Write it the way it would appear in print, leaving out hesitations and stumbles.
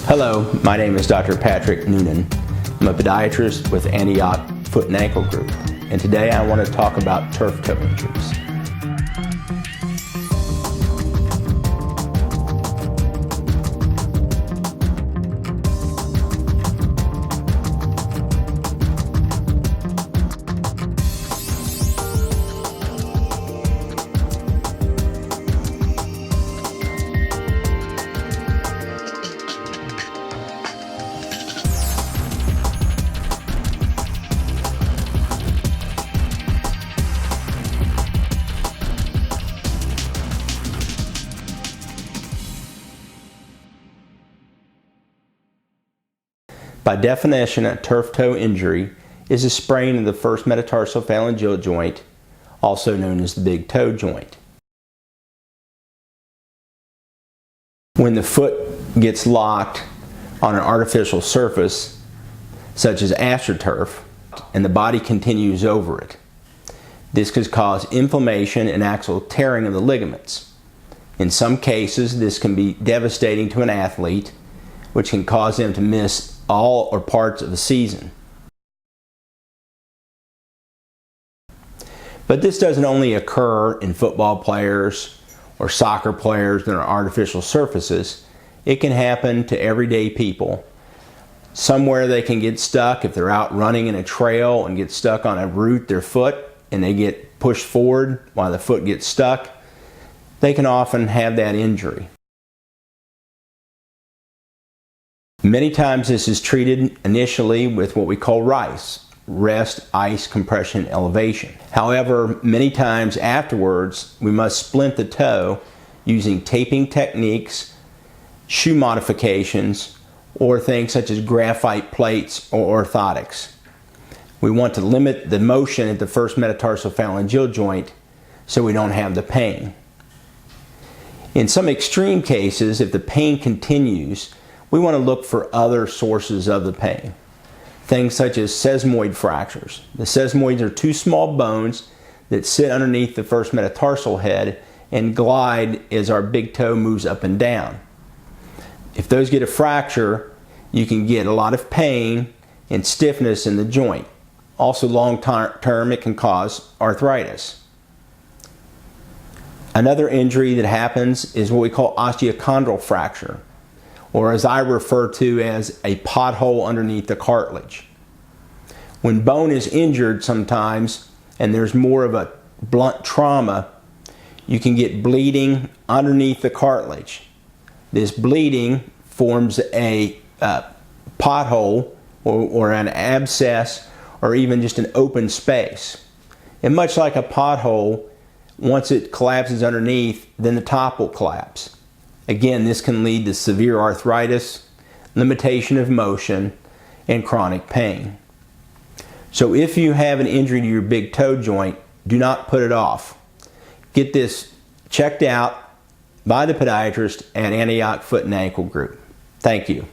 Hello, my name is Dr. Patrick Nunan. I'm a podiatrist with Antioch Foot and Ankle Group, and today I want to talk about turf toe injuries. By definition, a turf toe injury is a sprain of the first metatarsophalangeal joint, also known as the big toe joint. When the foot gets locked on an artificial surface, such as AstroTurf, and the body continues over it, this could cause inflammation and axial tearing of the ligaments. In some cases, this can be devastating to an athlete, which can cause them to miss all or parts of the season. But this doesn't only occur in football players or soccer players that are artificial surfaces. It can happen to everyday people. Somewhere they can get stuck if they're out running in a trail and get stuck on a root, their foot, and they get pushed forward while the foot gets stuck. They can often have that injury. Many times this is treated initially with what we call RICE, rest, ice, compression, elevation. However, many times afterwards, we must splint the toe using taping techniques, shoe modifications, or things such as graphite plates or orthotics. We want to limit the motion at the first metatarsophalangeal joint so we don't have the pain. In some extreme cases, if the pain continues, we want to look for other sources of the pain. Things such as sesamoid fractures. The sesamoids are two small bones that sit underneath the first metatarsal head and glide as our big toe moves up and down. If those get a fracture, you can get a lot of pain and stiffness in the joint. Also, long term, it can cause arthritis. Another injury that happens is what we call osteochondral fracture, or as I refer to as a pothole underneath the cartilage. When bone is injured sometimes, and there's more of a blunt trauma, you can get bleeding underneath the cartilage. This bleeding forms a pothole or an abscess or even just an open space. And much like a pothole, once it collapses underneath, then the top will collapse. Again, this can lead to severe arthritis, limitation of motion, and chronic pain. So if you have an injury to your big toe joint, do not put it off. Get this checked out by the podiatrist at Antioch Foot and Ankle Group. Thank you.